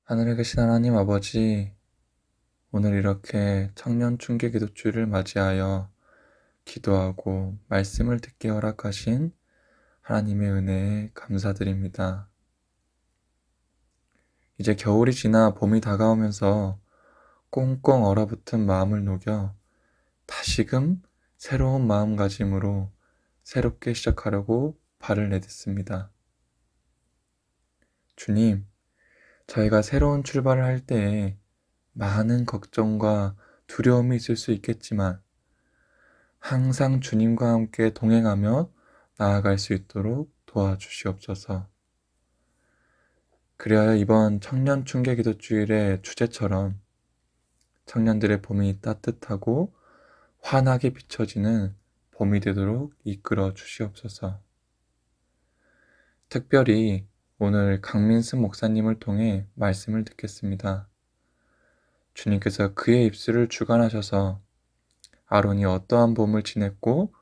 하늘에 계신 하나님 아버지, 오늘 이렇게 청년 충계 기도주일을 맞이하여 기도하고 말씀을 듣게 허락하신 하나님의 은혜에 감사드립니다. 이제 겨울이 지나 봄이 다가오면서 꽁꽁 얼어붙은 마음을 녹여 다시금 새로운 마음가짐으로 새롭게 시작하려고 발을 내딛습니다. 주님, 저희가 새로운 출발을 할 때에 많은 걱정과 두려움이 있을 수 있겠지만 항상 주님과 함께 동행하며 나아갈 수 있도록 도와주시옵소서. 그리하여 이번 청년 충계 기도주일의 주제처럼 청년들의 봄이 따뜻하고 환하게 비춰지는 봄이 되도록 이끌어 주시옵소서. 특별히 오늘 강민승 목사님을 통해 말씀을 듣겠습니다. 주님께서 그의 입술을 주관하셔서 아론이 어떠한 봄을 지냈고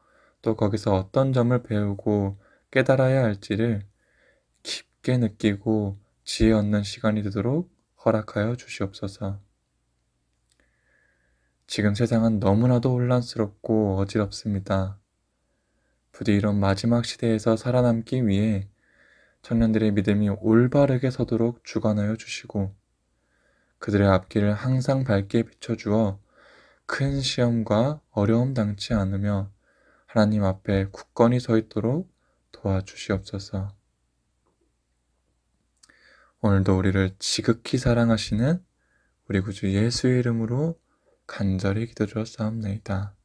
또 거기서 어떤 점을 배우고 깨달아야 할지를 깊게 느끼고 지혜 얻는 시간이 되도록 허락하여 주시옵소서. 지금 세상은 너무나도 혼란스럽고 어지럽습니다. 부디 이런 마지막 시대에서 살아남기 위해 청년들의 믿음이 올바르게 서도록 주관하여 주시고 그들의 앞길을 항상 밝게 비춰주어 큰 시험과 어려움 당치 않으며 하나님 앞에 굳건히 서 있도록 도와주시옵소서. 오늘도 우리를 지극히 사랑하시는 우리 구주 예수의 이름으로 간절히 기도드렸사옵나이다.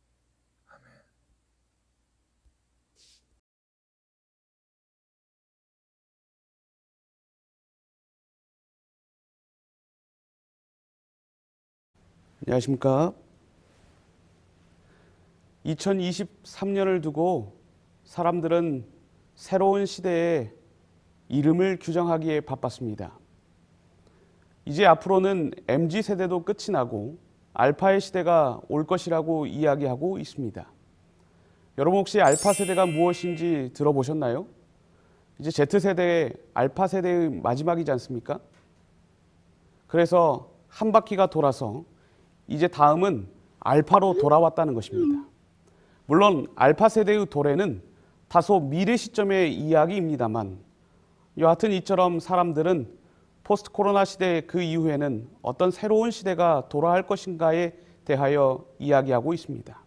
아멘. 안녕하십니까. 2023년을 두고 사람들은 새로운 시대에 이름을 규정하기에 바빴습니다. 이제 앞으로는 MZ세대도 끝이 나고 알파의 시대가 올 것이라고 이야기하고 있습니다. 여러분 혹시 알파 세대가 무엇인지 들어보셨나요? 이제 Z세대의 알파 세대의 마지막이지 않습니까? 그래서 한 바퀴가 돌아서 이제 다음은 알파로 돌아왔다는 것입니다. 물론 알파 세대의 도래는 다소 미래 시점의 이야기입니다만 여하튼 이처럼 사람들은 포스트 코로나 시대 그 이후에는 어떤 새로운 시대가 돌아올 것인가에 대하여 이야기하고 있습니다.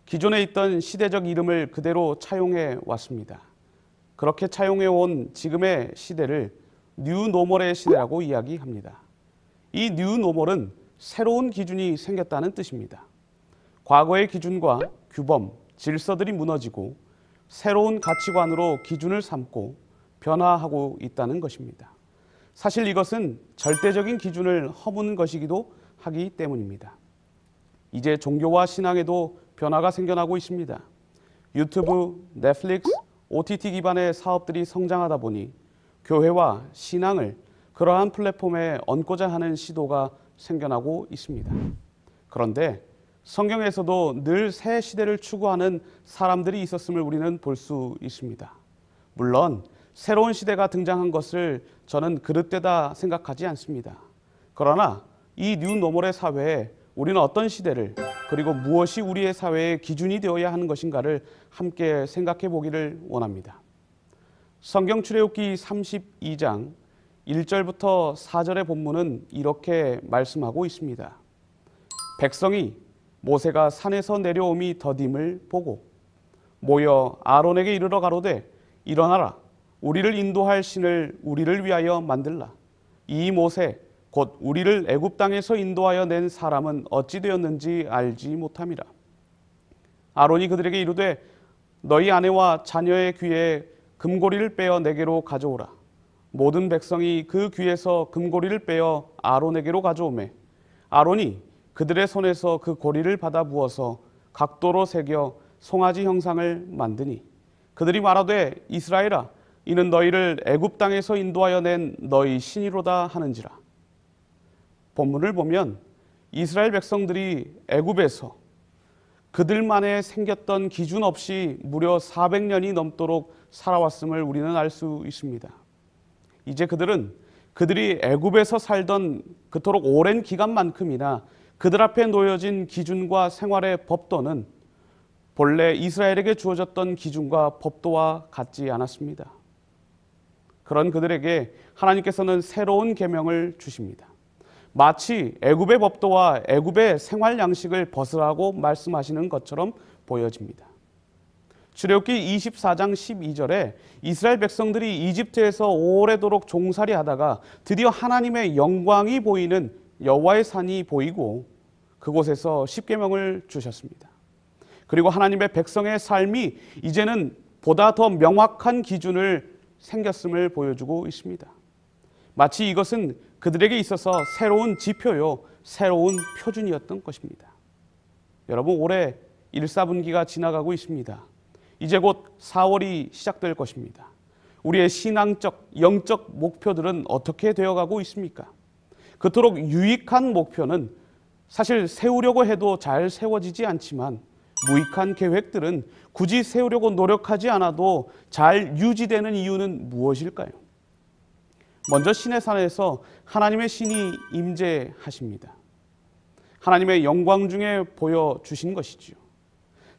기존에 있던 시대적 이름을 그대로 차용해 왔습니다. 그렇게 차용해 온 지금의 시대를 뉴노멀의 시대라고 이야기합니다. 이 뉴노멀은 새로운 기준이 생겼다는 뜻입니다. 과거의 기준과 규범, 질서들이 무너지고 새로운 가치관으로 기준을 삼고 변화하고 있다는 것입니다. 사실 이것은 절대적인 기준을 허무는 것이기도 하기 때문입니다. 이제 종교와 신앙에도 변화가 생겨나고 있습니다. 유튜브, 넷플릭스, OTT 기반의 사업들이 성장하다 보니 교회와 신앙을 그러한 플랫폼에 얹고자 하는 시도가 생겨나고 있습니다. 그런데 성경에서도 늘 새 시대를 추구하는 사람들이 있었음을 우리는 볼 수 있습니다. 물론 새로운 시대가 등장한 것을 저는 그릇되다 생각하지 않습니다. 그러나 이 뉴노멀의 사회에 우리는 어떤 시대를 그리고 무엇이 우리의 사회의 기준이 되어야 하는 것인가를 함께 생각해 보기를 원합니다. 성경 출애굽기 32장 1절부터 4절의 본문은 이렇게 말씀하고 있습니다. 백성이 모세가 산에서 내려옴이 더딤을 보고 모여 아론에게 이르러 가로되 일어나라 우리를 인도할 신을 우리를 위하여 만들라. 이 모세 곧 우리를 애굽 땅에서 인도하여 낸 사람은 어찌 되었는지 알지 못함이라. 아론이 그들에게 이르되 너희 아내와 자녀의 귀에 금고리를 빼어 내게로 가져오라. 모든 백성이 그 귀에서 금고리를 빼어 아론에게로 가져오매 아론이 그들의 손에서 그 고리를 받아 부어서 각도로 새겨 송아지 형상을 만드니 그들이 말하되 이스라엘아 이는 너희를 애굽 땅에서 인도하여 낸 너희 신이로다 하는지라. 본문을 보면 이스라엘 백성들이 애굽에서 그들만의 생겼던 기준 없이 무려 400년이 넘도록 살아왔음을 우리는 알 수 있습니다. 이제 그들은 그들이 애굽에서 살던 그토록 오랜 기간만큼이나 그들 앞에 놓여진 기준과 생활의 법도는 본래 이스라엘에게 주어졌던 기준과 법도와 같지 않았습니다. 그런 그들에게 하나님께서는 새로운 계명을 주십니다. 마치 애굽의 법도와 애굽의 생활 양식을 벗으라고 말씀하시는 것처럼 보여집니다. 출애굽기 24장 12절에 이스라엘 백성들이 이집트에서 오래도록 종살이하다가 드디어 하나님의 영광이 보이는 여호와의 산이 보이고 그곳에서 십계명을 주셨습니다. 그리고 하나님의 백성의 삶이 이제는 보다 더 명확한 기준을 생겼음을 보여주고 있습니다. 마치 이것은 그들에게 있어서 새로운 지표요, 새로운 표준이었던 것입니다. 여러분, 올해 1사분기가 지나가고 있습니다. 이제 곧 4월이 시작될 것입니다. 우리의 신앙적, 영적 목표들은 어떻게 되어가고 있습니까? 그토록 유익한 목표는 사실 세우려고 해도 잘 세워지지 않지만 무익한 계획들은 굳이 세우려고 노력하지 않아도 잘 유지되는 이유는 무엇일까요? 먼저 시내산에서 하나님의 신이 임재하십니다. 하나님의 영광 중에 보여주신 것이지요.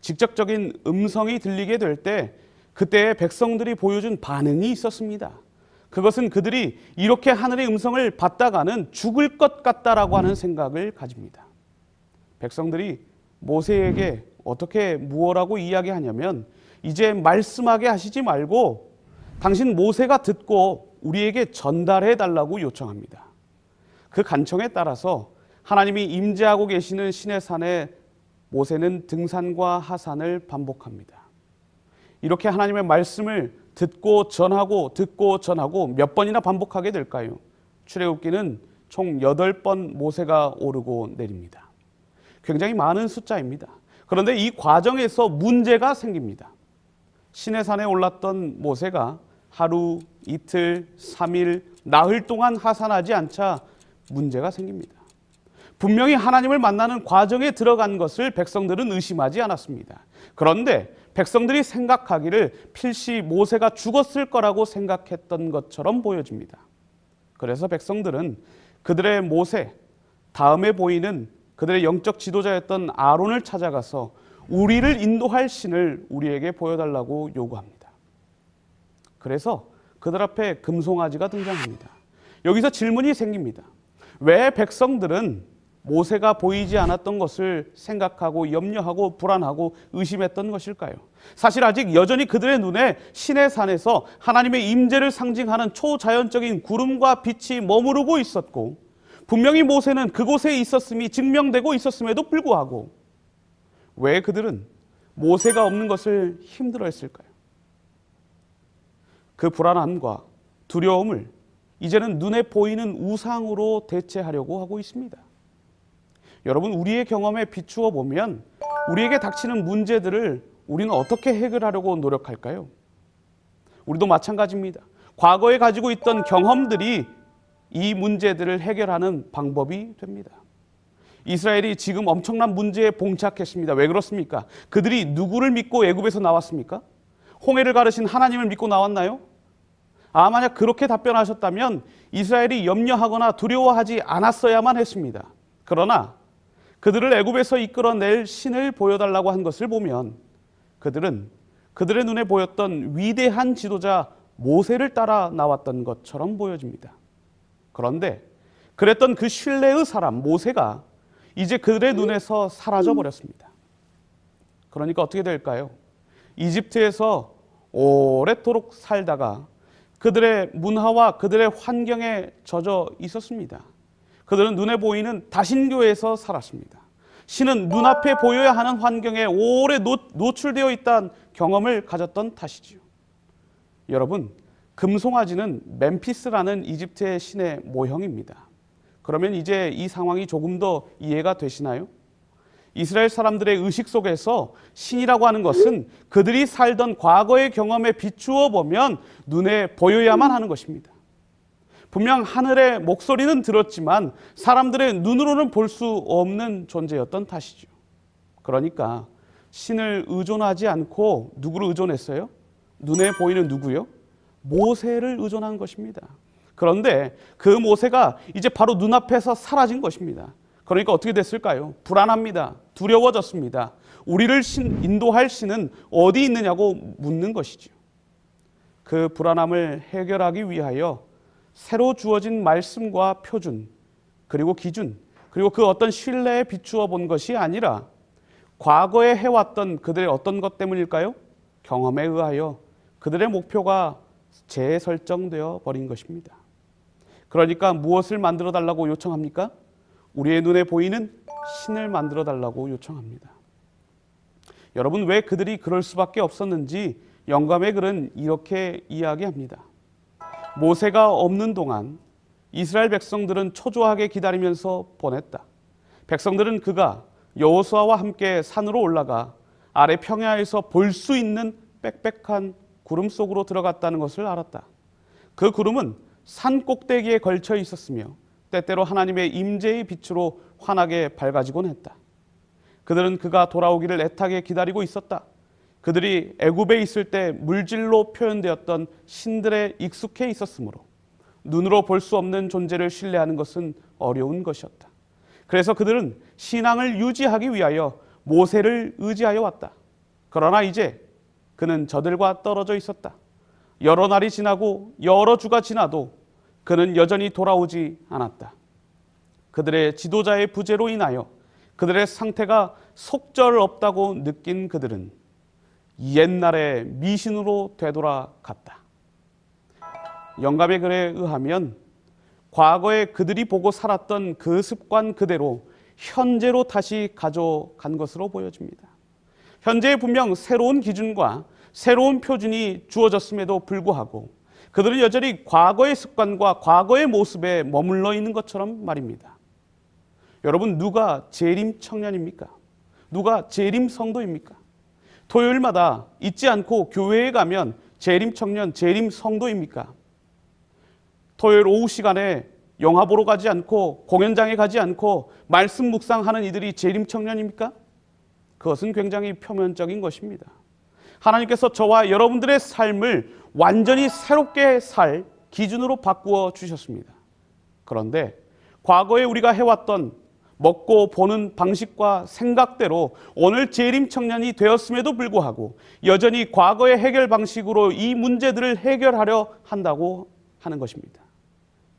직접적인 음성이 들리게 될 때 그때 백성들이 보여준 반응이 있었습니다. 그것은 그들이 이렇게 하늘의 음성을 받다가는 죽을 것 같다라고 하는 생각을 가집니다. 백성들이 모세에게 어떻게 무엇라고 이야기하냐면 이제 말씀하게 하시지 말고 당신 모세가 듣고 우리에게 전달해 달라고 요청합니다. 그 간청에 따라서 하나님이 임재하고 계시는 시내산에 모세는 등산과 하산을 반복합니다. 이렇게 하나님의 말씀을 듣고 전하고 몇 번이나 반복하게 될까요? 출애굽기는 총 8번 모세가 오르고 내립니다. 굉장히 많은 숫자입니다. 그런데 이 과정에서 문제가 생깁니다. 시내산에 올랐던 모세가 하루, 이틀, 3일, 나흘 동안 하산하지 않자 문제가 생깁니다. 분명히 하나님을 만나는 과정에 들어간 것을 백성들은 의심하지 않았습니다. 그런데 백성들이 생각하기를 필시 모세가 죽었을 거라고 생각했던 것처럼 보여집니다. 그래서 백성들은 그들의 모세, 다음에 보이는 그들의 영적 지도자였던 아론을 찾아가서 우리를 인도할 신을 우리에게 보여달라고 요구합니다. 그래서 그들 앞에 금송아지가 등장합니다. 여기서 질문이 생깁니다. 왜 백성들은 모세가 보이지 않았던 것을 생각하고 염려하고 불안하고 의심했던 것일까요? 사실 아직 여전히 그들의 눈에 시내산에서 하나님의 임재를 상징하는 초자연적인 구름과 빛이 머무르고 있었고 분명히 모세는 그곳에 있었음이 증명되고 있었음에도 불구하고 왜 그들은 모세가 없는 것을 힘들어했을까요? 그 불안함과 두려움을 이제는 눈에 보이는 우상으로 대체하려고 하고 있습니다. 여러분, 우리의 경험에 비추어 보면 우리에게 닥치는 문제들을 우리는 어떻게 해결하려고 노력할까요? 우리도 마찬가지입니다. 과거에 가지고 있던 경험들이 이 문제들을 해결하는 방법이 됩니다. 이스라엘이 지금 엄청난 문제에 봉착했습니다. 왜 그렇습니까? 그들이 누구를 믿고 애굽에서 나왔습니까? 홍해를 가르신 하나님을 믿고 나왔나요? 만약 그렇게 답변하셨다면 이스라엘이 염려하거나 두려워하지 않았어야만 했습니다. 그러나 그들을 애굽에서 이끌어낼 신을 보여달라고 한 것을 보면 그들은 그들의 눈에 보였던 위대한 지도자 모세를 따라 나왔던 것처럼 보여집니다. 그런데 그랬던 그 신뢰의 사람 모세가 이제 그들의 눈에서 사라져 버렸습니다. 그러니까 어떻게 될까요? 이집트에서 오랫도록 살다가 그들의 문화와 그들의 환경에 젖어 있었습니다. 그들은 눈에 보이는 다신교에서 살았습니다. 신은 눈앞에 보여야 하는 환경에 오래 노출되어 있다는 경험을 가졌던 탓이지요. 여러분, 금송아지는 멤피스라는 이집트의 신의 모형입니다. 그러면 이제 이 상황이 조금 더 이해가 되시나요? 이스라엘 사람들의 의식 속에서 신이라고 하는 것은 그들이 살던 과거의 경험에 비추어 보면 눈에 보여야만 하는 것입니다. 분명 하늘의 목소리는 들었지만 사람들의 눈으로는 볼 수 없는 존재였던 탓이죠. 그러니까 신을 의존하지 않고 누구를 의존했어요? 눈에 보이는 누구요? 모세를 의존한 것입니다. 그런데 그 모세가 이제 바로 눈앞에서 사라진 것입니다. 그러니까 어떻게 됐을까요? 불안합니다. 두려워졌습니다. 우리를 인도할 신은 어디 있느냐고 묻는 것이죠. 그 불안함을 해결하기 위하여 새로 주어진 말씀과 표준, 그리고 기준, 그리고 그 어떤 신뢰에 비추어 본 것이 아니라 과거에 해왔던 그들의 어떤 것 때문일까요? 경험에 의하여 그들의 목표가 재설정되어 버린 것입니다. 그러니까 무엇을 만들어 달라고 요청합니까? 우리의 눈에 보이는 신을 만들어 달라고 요청합니다. 여러분, 왜 그들이 그럴 수밖에 없었는지 영감의 글은 이렇게 이야기합니다. 모세가 없는 동안 이스라엘 백성들은 초조하게 기다리면서 보냈다. 백성들은 그가 여호수아와 함께 산으로 올라가 아래 평야에서 볼 수 있는 빽빽한 구름 속으로 들어갔다는 것을 알았다. 그 구름은 산 꼭대기에 걸쳐 있었으며 때때로 하나님의 임재의 빛으로 환하게 밝아지곤 했다. 그들은 그가 돌아오기를 애타게 기다리고 있었다. 그들이 애굽에 있을 때 물질로 표현되었던 신들에 익숙해 있었으므로 눈으로 볼 수 없는 존재를 신뢰하는 것은 어려운 것이었다. 그래서 그들은 신앙을 유지하기 위하여 모세를 의지하여 왔다. 그러나 이제 그는 저들과 떨어져 있었다. 여러 날이 지나고 여러 주가 지나도 그는 여전히 돌아오지 않았다. 그들의 지도자의 부재로 인하여 그들의 상태가 속절없다고 느낀 그들은 옛날의 미신으로 되돌아갔다. 영감의 글에 의하면 과거에 그들이 보고 살았던 그 습관 그대로 현재로 다시 가져간 것으로 보여집니다. 현재에 분명 새로운 기준과 새로운 표준이 주어졌음에도 불구하고 그들은 여전히 과거의 습관과 과거의 모습에 머물러 있는 것처럼 말입니다. 여러분, 누가 재림 청년입니까? 누가 재림 성도입니까? 토요일마다 잊지 않고 교회에 가면 재림 청년, 재림 성도입니까? 토요일 오후 시간에 영화 보러 가지 않고 공연장에 가지 않고 말씀 묵상하는 이들이 재림 청년입니까? 그것은 굉장히 표면적인 것입니다. 하나님께서 저와 여러분들의 삶을 완전히 새롭게 살 기준으로 바꾸어 주셨습니다. 그런데 과거에 우리가 해왔던 먹고 보는 방식과 생각대로 오늘 재림 청년이 되었음에도 불구하고 여전히 과거의 해결 방식으로 이 문제들을 해결하려 한다고 하는 것입니다.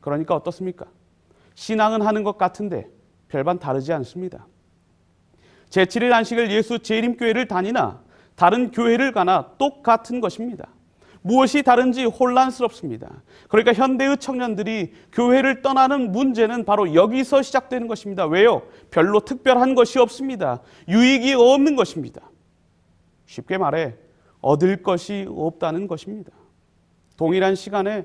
그러니까 어떻습니까? 신앙은 하는 것 같은데 별반 다르지 않습니다. 제7일 안식일 예수 재림교회를 다니나 다른 교회를 가나 똑같은 것입니다. 무엇이 다른지 혼란스럽습니다. 그러니까 현대의 청년들이 교회를 떠나는 문제는 바로 여기서 시작되는 것입니다. 왜요? 별로 특별한 것이 없습니다. 유익이 없는 것입니다. 쉽게 말해 얻을 것이 없다는 것입니다. 동일한 시간에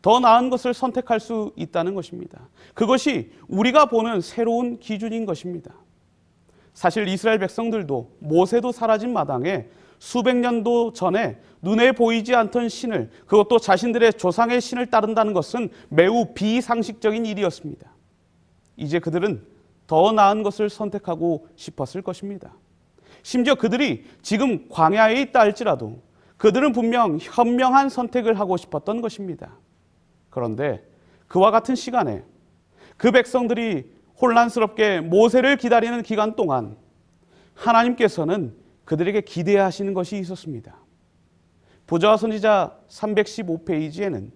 더 나은 것을 선택할 수 있다는 것입니다. 그것이 우리가 보는 새로운 기준인 것입니다. 사실 이스라엘 백성들도 모세도 사라진 마당에 수백 년도 전에 눈에 보이지 않던 신을, 그것도 자신들의 조상의 신을 따른다는 것은 매우 비상식적인 일이었습니다. 이제 그들은 더 나은 것을 선택하고 싶었을 것입니다. 심지어 그들이 지금 광야에 있다 할지라도 그들은 분명 현명한 선택을 하고 싶었던 것입니다. 그런데 그와 같은 시간에 그 백성들이 혼란스럽게 모세를 기다리는 기간 동안 하나님께서는 그들에게 기대하시는 것이 있었습니다. 보좌와 선지자 315페이지에는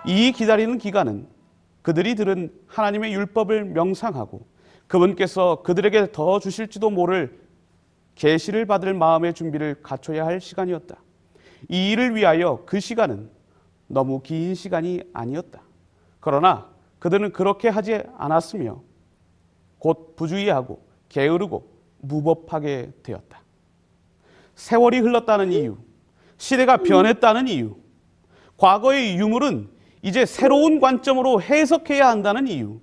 이 기다리는 기간은 그들이 들은 하나님의 율법을 명상하고 그분께서 그들에게 더 주실지도 모를 계시를 받을 마음의 준비를 갖춰야 할 시간이었다. 이 일을 위하여 그 시간은 너무 긴 시간이 아니었다. 그러나 그들은 그렇게 하지 않았으며 곧 부주의하고 게으르고 무법하게 되었다. 세월이 흘렀다는 이유, 시대가 변했다는 이유, 과거의 유물은 이제 새로운 관점으로 해석해야 한다는 이유,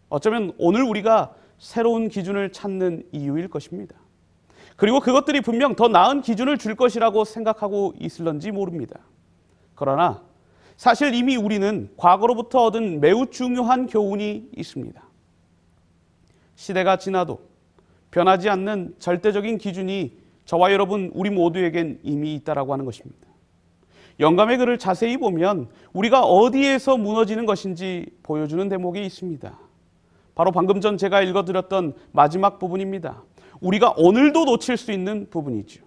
어쩌면 오늘 우리가 새로운 기준을 찾는 이유일 것입니다. 그리고 그것들이 분명 더 나은 기준을 줄 것이라고 생각하고 있을런지 모릅니다. 그러나 사실 이미 우리는 과거로부터 얻은 매우 중요한 교훈이 있습니다. 시대가 지나도 변하지 않는 절대적인 기준이 저와 여러분 우리 모두에겐 이미 있다라고 하는 것입니다. 영감의 글을 자세히 보면 우리가 어디에서 무너지는 것인지 보여주는 대목이 있습니다. 바로 방금 전 제가 읽어드렸던 마지막 부분입니다. 우리가 오늘도 놓칠 수 있는 부분이죠.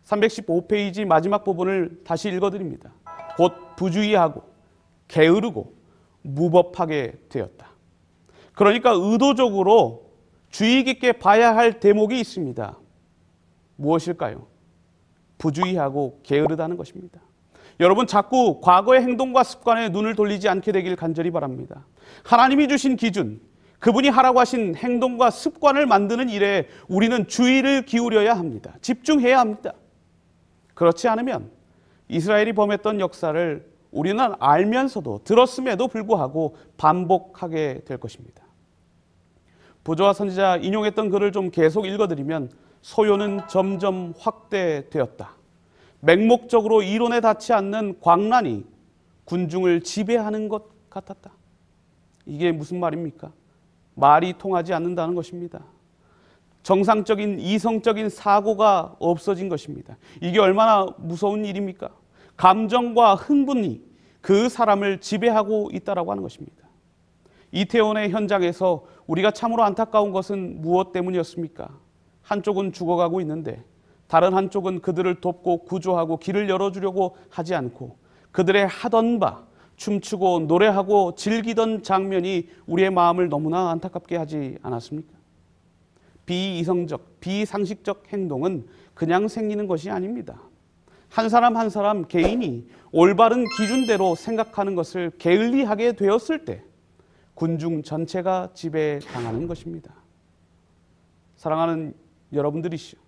315페이지 마지막 부분을 다시 읽어드립니다. 곧 부주의하고 게으르고 무법하게 되었다. 그러니까 의도적으로 주의 깊게 봐야 할 대목이 있습니다. 무엇일까요? 부주의하고 게으르다는 것입니다. 여러분, 자꾸 과거의 행동과 습관에 눈을 돌리지 않게 되길 간절히 바랍니다. 하나님이 주신 기준, 그분이 하라고 하신 행동과 습관을 만드는 일에 우리는 주의를 기울여야 합니다. 집중해야 합니다. 그렇지 않으면 이스라엘이 범했던 역사를 우리는 알면서도, 들었음에도 불구하고 반복하게 될 것입니다. 부조와 선지자 인용했던 글을 좀 계속 읽어드리면, 소요는 점점 확대되었다. 맹목적으로 이론에 닿지 않는 광란이 군중을 지배하는 것 같았다. 이게 무슨 말입니까? 말이 통하지 않는다는 것입니다. 정상적인 이성적인 사고가 없어진 것입니다. 이게 얼마나 무서운 일입니까? 감정과 흥분이 그 사람을 지배하고 있다라고 하는 것입니다. 이태원의 현장에서 우리가 참으로 안타까운 것은 무엇 때문이었습니까? 한쪽은 죽어가고 있는데 다른 한쪽은 그들을 돕고 구조하고 길을 열어주려고 하지 않고 그들의 하던 바, 춤추고 노래하고 즐기던 장면이 우리의 마음을 너무나 안타깝게 하지 않았습니까? 비이성적, 비상식적 행동은 그냥 생기는 것이 아닙니다. 한 사람 한 사람 개인이 올바른 기준대로 생각하는 것을 게을리하게 되었을 때 군중 전체가 지배당하는 것입니다. 사랑하는 여러분들이시오,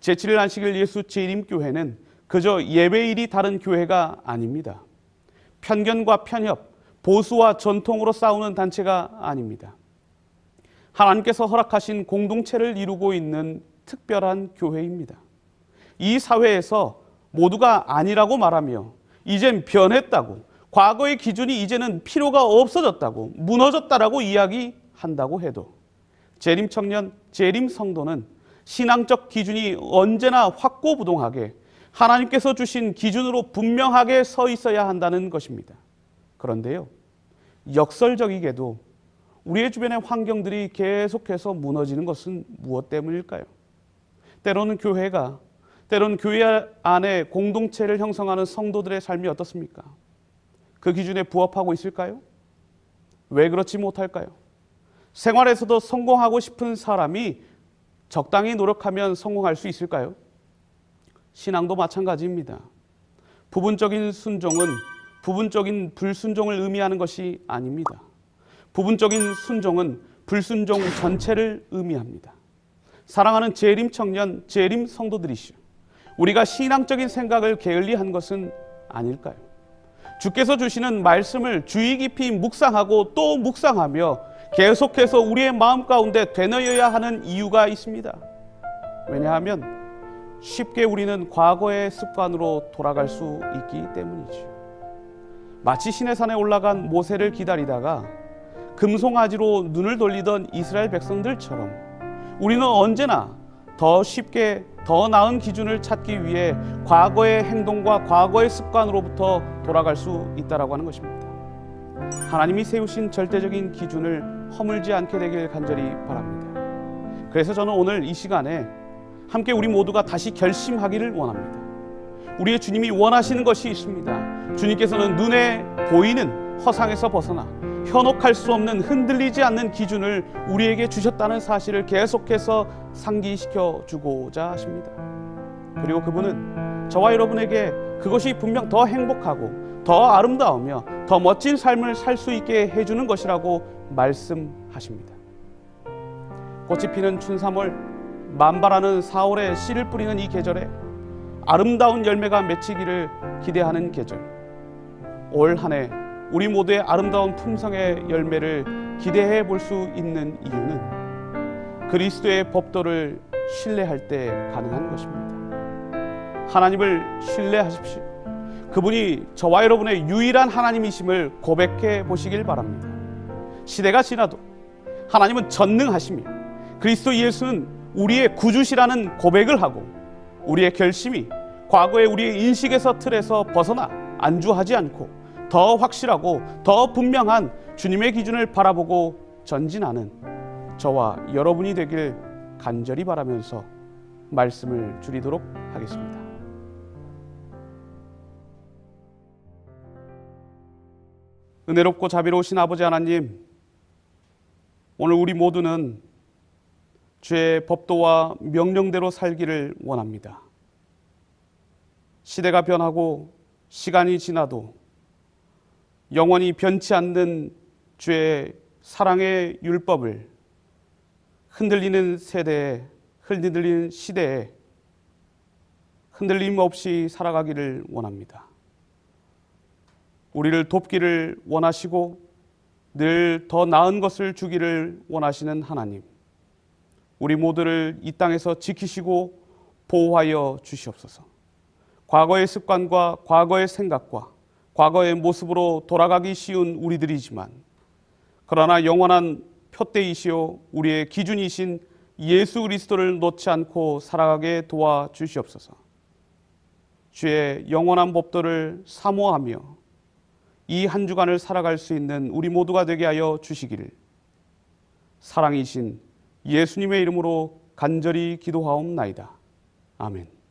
제7일 안식일 예수 재림교회는 그저 예배일이 다른 교회가 아닙니다. 편견과 편협, 보수와 전통으로 싸우는 단체가 아닙니다. 하나님께서 허락하신 공동체를 이루고 있는 특별한 교회입니다. 이 사회에서 모두가 아니라고 말하며 이젠 변했다고, 과거의 기준이 이제는 필요가 없어졌다고, 무너졌다라고 이야기한다고 해도 재림 청년, 재림 성도는 신앙적 기준이 언제나 확고부동하게 하나님께서 주신 기준으로 분명하게 서 있어야 한다는 것입니다. 그런데요, 역설적이게도 우리의 주변의 환경들이 계속해서 무너지는 것은 무엇 때문일까요? 때로는 교회가, 때로는 교회 안에 공동체를 형성하는 성도들의 삶이 어떻습니까? 그 기준에 부합하고 있을까요? 왜 그렇지 못할까요? 생활에서도 성공하고 싶은 사람이 적당히 노력하면 성공할 수 있을까요? 신앙도 마찬가지입니다. 부분적인 순종은 부분적인 불순종을 의미하는 것이 아닙니다. 부분적인 순종은 불순종 전체를 의미합니다. 사랑하는 재림 청년, 재림 성도들이시오, 우리가 신앙적인 생각을 게을리한 것은 아닐까요? 주께서 주시는 말씀을 주의 깊이 묵상하고 또 묵상하며 계속해서 우리의 마음 가운데 되뇌어야 하는 이유가 있습니다. 왜냐하면 쉽게 우리는 과거의 습관으로 돌아갈 수 있기 때문이죠. 마치 시내산에 올라간 모세를 기다리다가 금송아지로 눈을 돌리던 이스라엘 백성들처럼 우리는 언제나 더 쉽게 더 나은 기준을 찾기 위해 과거의 행동과 과거의 습관으로부터 돌아갈 수 있다라고 하는 것입니다. 하나님이 세우신 절대적인 기준을 허물지 않게 되길 간절히 바랍니다. 그래서 저는 오늘 이 시간에 함께 우리 모두가 다시 결심하기를 원합니다. 우리의 주님이 원하시는 것이 있습니다. 주님께서는 눈에 보이는 허상에서 벗어나 현혹할 수 없는, 흔들리지 않는 기준을 우리에게 주셨다는 사실을 계속해서 상기시켜 주고자 하십니다. 그리고 그분은 저와 여러분에게 그것이 분명 더 행복하고 더 아름다우며 더 멋진 삶을 살 수 있게 해주는 것이라고 말씀하십니다. 꽃이 피는 춘삼월, 만발하는 4월에 씨를 뿌리는 이 계절에 아름다운 열매가 맺히기를 기대하는 계절, 올 한 해 우리 모두의 아름다운 품성의 열매를 기대해 볼 수 있는 이유는 그리스도의 법도를 신뢰할 때 가능한 것입니다. 하나님을 신뢰하십시오. 그분이 저와 여러분의 유일한 하나님이심을 고백해 보시길 바랍니다. 시대가 지나도 하나님은 전능하시며 그리스도 예수는 우리의 구주시라는 고백을 하고 우리의 결심이 과거의 우리의 인식에서 틀에서 벗어나 안주하지 않고 더 확실하고 더 분명한 주님의 기준을 바라보고 전진하는 저와 여러분이 되길 간절히 바라면서 말씀을 줄이도록 하겠습니다. 은혜롭고 자비로우신 아버지 하나님, 오늘 우리 모두는 주의 법도와 명령대로 살기를 원합니다. 시대가 변하고 시간이 지나도 영원히 변치 않는 주의 사랑의 율법을 흔들리는 세대에, 흔들리는 시대에 흔들림 없이 살아가기를 원합니다. 우리를 돕기를 원하시고 늘 더 나은 것을 주기를 원하시는 하나님, 우리 모두를 이 땅에서 지키시고 보호하여 주시옵소서. 과거의 습관과 과거의 생각과 과거의 모습으로 돌아가기 쉬운 우리들이지만, 그러나 영원한 표대이시오 우리의 기준이신 예수 그리스도를 놓지 않고 살아가게 도와주시옵소서. 주의 영원한 법도를 사모하며 이 한 주간을 살아갈 수 있는 우리 모두가 되게 하여 주시기를 사랑이신 예수님의 이름으로 간절히 기도하옵나이다. 아멘.